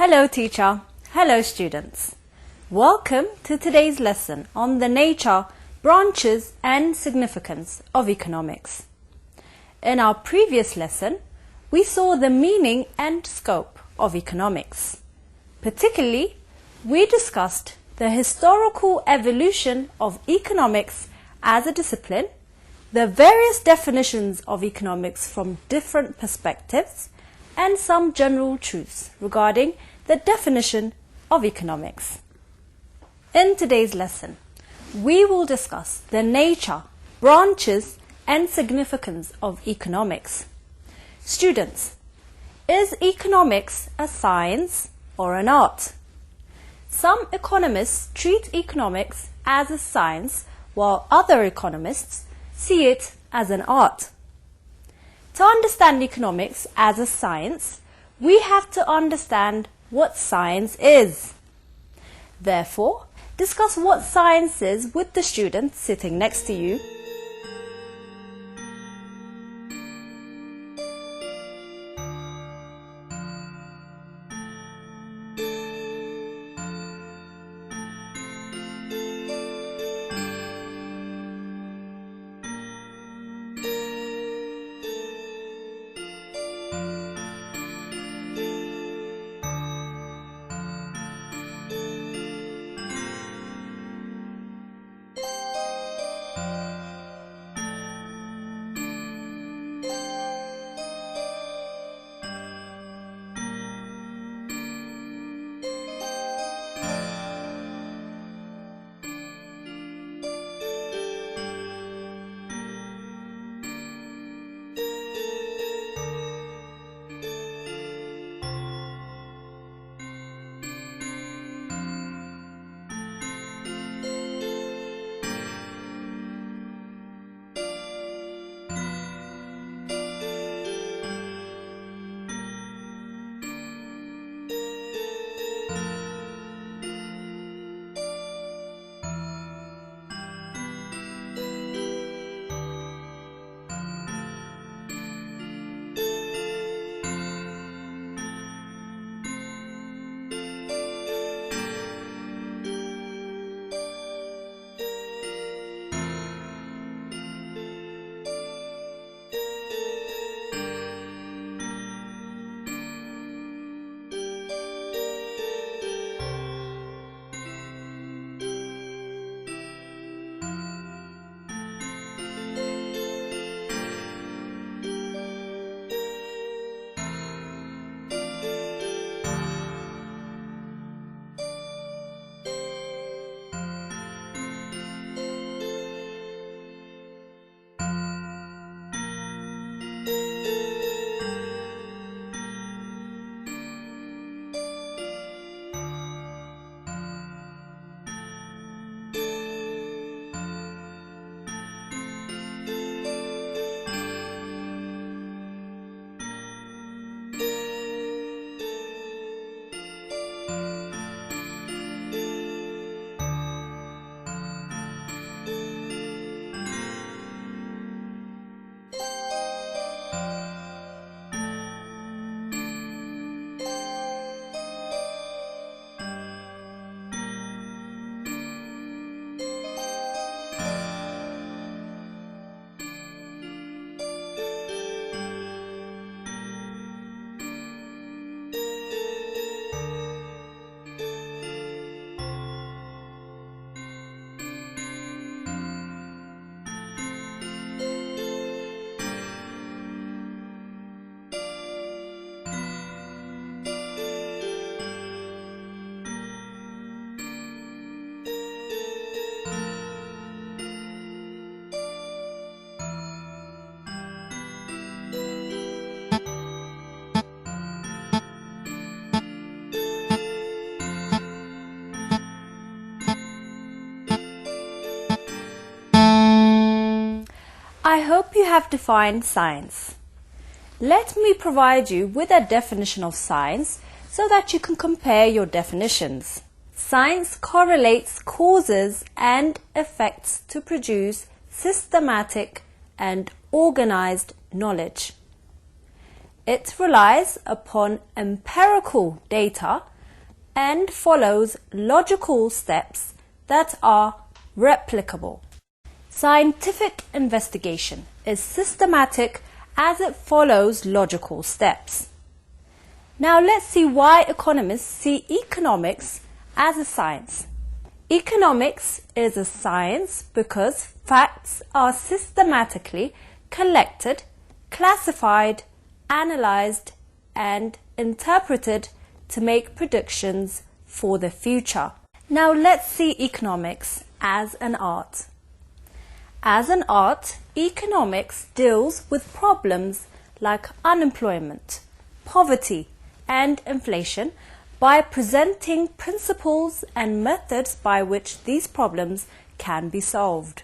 Hello teacher, hello students. Welcome to today's lesson on the nature, branches and significance of economics. In our previous lesson, we saw the meaning and scope of economics. Particularly, we discussed the historical evolution of economics as a discipline, the various definitions of economics from different perspectives, and some general truths regarding the definition of economics. In today's lesson, we will discuss the nature, branches, and significance of economics. Students, is economics a science or an art? Some economists treat economics as a science, while other economists see it as an art. To understand economics as a science, we have to understand what science is. Therefore, discuss what science is with the student sitting next to you. I hope you have defined science. Let me provide you with a definition of science so that you can compare your definitions. Science correlates causes and effects to produce systematic and organized knowledge. It relies upon empirical data and follows logical steps that are replicable. Scientific investigation is systematic as it follows logical steps. Now let's see why economists see economics as a science. Economics is a science because facts are systematically collected, classified, analyzed, and interpreted to make predictions for the future. Now let's see economics as an art. As an art, economics deals with problems like unemployment, poverty, and inflation by presenting principles and methods by which these problems can be solved.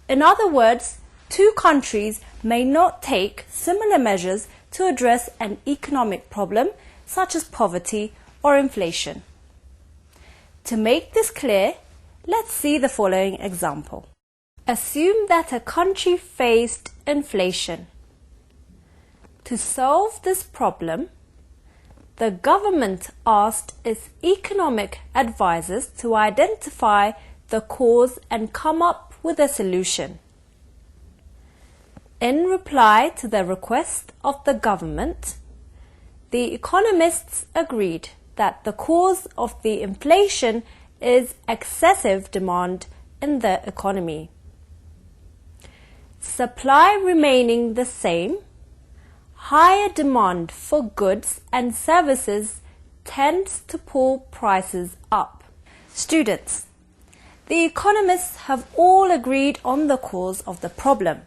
In other words, two countries may not take similar measures to address an economic problem such as poverty or inflation. To make this clear, let's see the following example. Assume that a country faced inflation. To solve this problem, the government asked its economic advisors to identify the cause and come up with a solution. In reply to the request of the government, the economists agreed that the cause of the inflation is excessive demand in the economy. Supply remaining the same, higher demand for goods and services tends to pull prices up. Students, the economists have all agreed on the cause of the problem,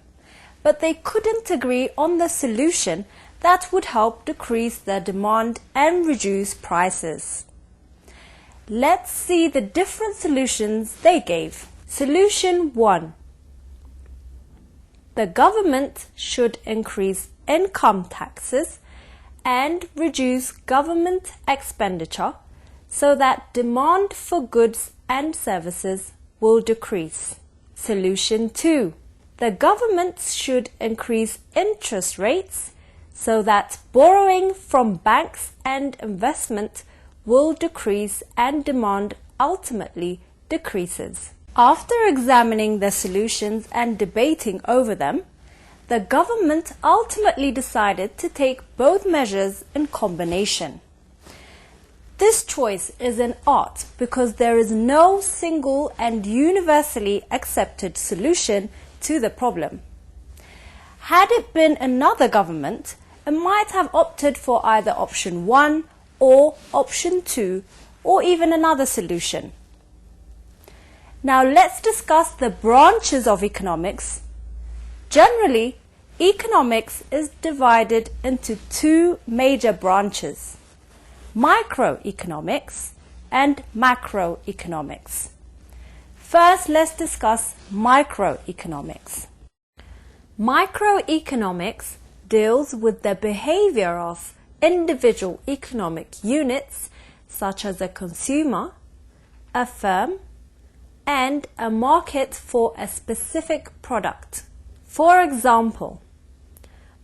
but they couldn't agree on the solution that would help decrease the demand and reduce prices. Let's see the different solutions they gave. Solution 1. The government should increase income taxes and reduce government expenditure so that demand for goods and services will decrease. Solution 2. The government should increase interest rates so that borrowing from banks and investment will decrease and demand ultimately decreases. After examining the solutions and debating over them, the government ultimately decided to take both measures in combination. This choice is an art because there is no single and universally accepted solution to the problem. Had it been another government, it might have opted for either option 1 or option 2 or even another solution. Now let's discuss the branches of economics. Generally, economics is divided into two major branches: microeconomics and macroeconomics. First, let's discuss microeconomics. Microeconomics deals with the behavior of individual economic units such as a consumer, a firm, and a market for a specific product. For example,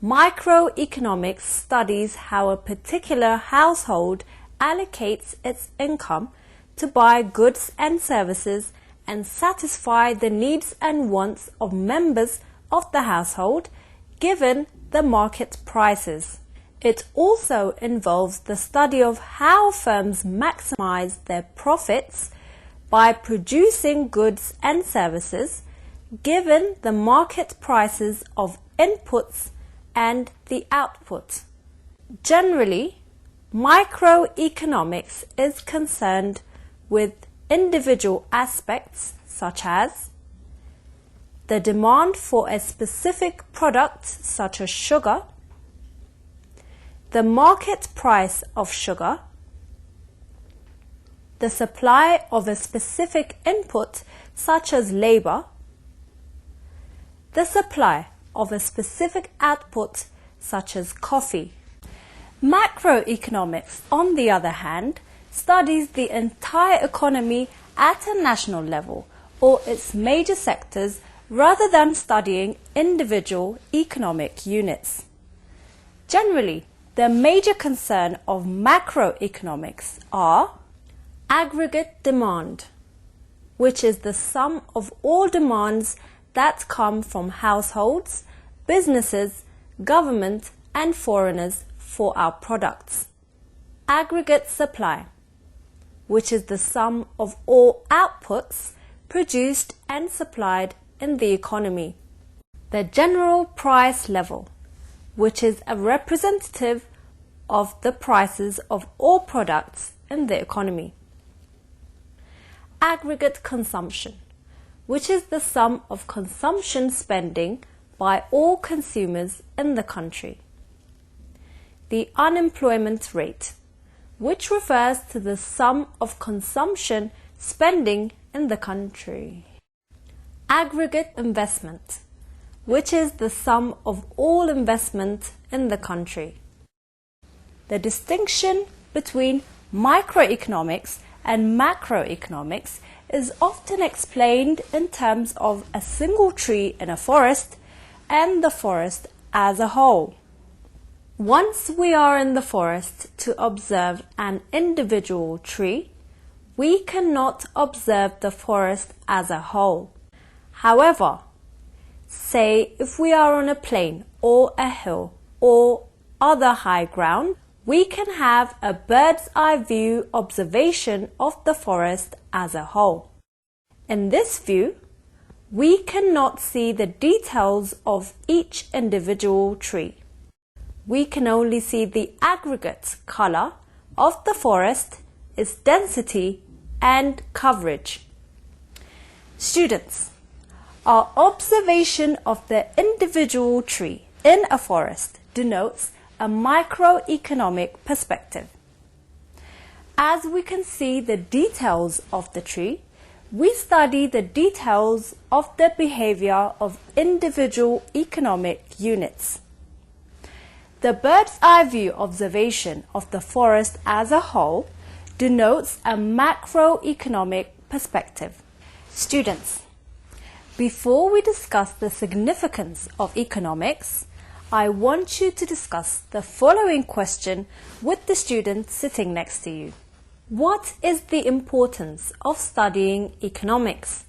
microeconomics studies how a particular household allocates its income to buy goods and services and satisfy the needs and wants of members of the household given the market prices. It also involves the study of how firms maximize their profits by producing goods and services given the market prices of inputs and the output. Generally, microeconomics is concerned with individual aspects such as the demand for a specific product such as sugar, the market price of sugar, the supply of a specific input such as labor, the supply of a specific output such as coffee. Macroeconomics, on the other hand, studies the entire economy at a national level or its major sectors rather than studying individual economic units. Generally, The major concern of macroeconomics are aggregate demand, which is the sum of all demands that come from households, businesses, government and foreigners for our products. Aggregate supply, which is the sum of all outputs produced and supplied in the economy. The general price level, which is a representative of the prices of all products in the economy. Aggregate consumption, which is the sum of consumption spending by all consumers in the country. The unemployment rate, which refers to the sum of consumption spending in the country. Aggregate investment, which is the sum of all investment in the country. The distinction between microeconomics and macroeconomics is often explained in terms of a single tree in a forest and the forest as a whole. Once we are in the forest to observe an individual tree, we cannot observe the forest as a whole. However, say if we are on a plain or a hill or other high ground, we can have a bird's eye view observation of the forest as a whole. In this view, we cannot see the details of each individual tree. We can only see the aggregate color of the forest, its density and coverage. Students, our observation of the individual tree in a forest denotes a microeconomic perspective. As we can see the details of the tree, we study the details of the behavior of individual economic units. The bird's eye view observation of the forest as a whole denotes a macroeconomic perspective. Students, before we discuss the significance of economics, I want you to discuss the following question with the student sitting next to you. What is the importance of studying economics?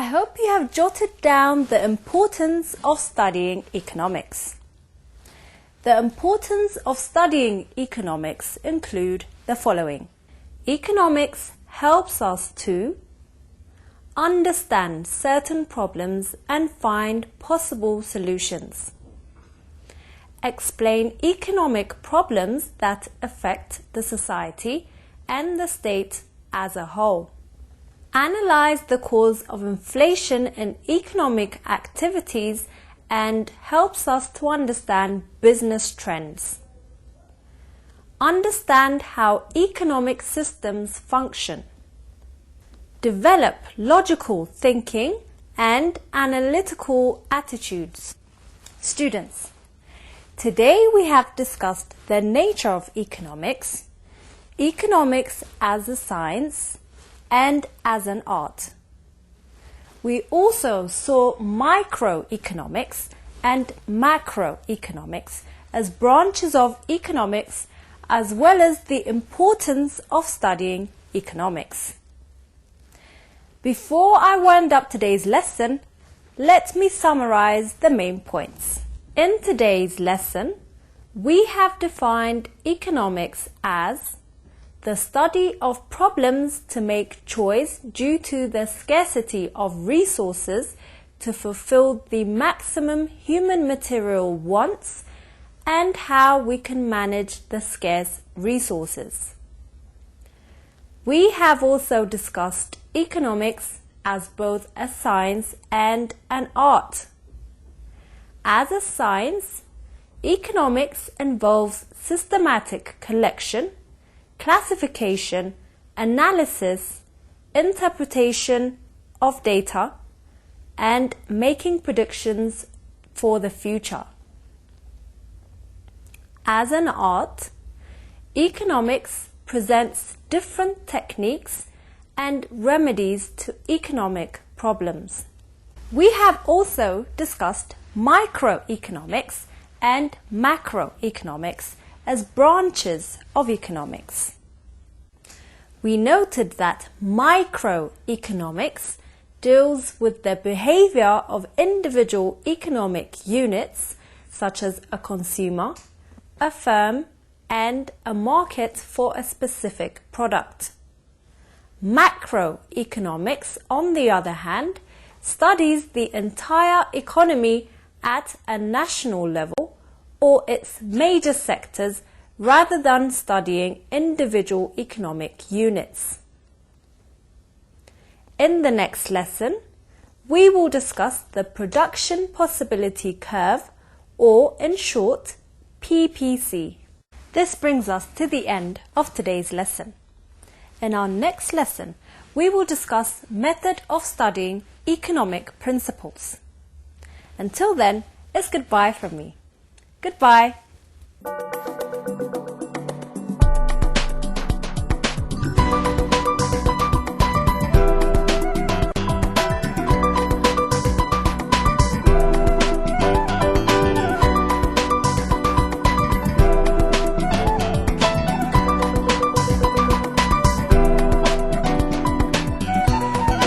hope you have jotted down the importance of studying economics. The importance of studying economics include the following. Economics helps us to understand certain problems and find possible solutions. Explain economic problems that affect the society and the state as a whole. Analyze the cause of inflation in economic activities and helps us to understand business trends. Understand how economic systems function. Develop logical thinking and analytical attitudes. Students, today we have discussed the nature of economics, economics as a science, and as an art. We also saw microeconomics and macroeconomics as branches of economics, as well as the importance of studying economics. Before I wind up today's lesson, let me summarize the main points. In today's lesson, we have defined economics as the study of problems to make choice due to the scarcity of resources to fulfill the maximum human material wants and how we can manage the scarce resources. We have also discussed economics as both a science and an art. As a science, economics involves systematic collection, classification, analysis, interpretation of data, and making predictions for the future. As an art, economics presents different techniques and remedies to economic problems. We have also discussed microeconomics and macroeconomics as branches of economics. We noted that microeconomics deals with the behavior of individual economic units such as a consumer, a firm, and a market for a specific product. Macroeconomics, on the other hand, studies the entire economy at a national level or its major sectors rather than studying individual economic units. In the next lesson, we will discuss the production possibility curve, or in short, PPC. This brings us to the end of today's lesson. In our next lesson, we will discuss method of studying economic principles. Until then, it's goodbye from me. Goodbye.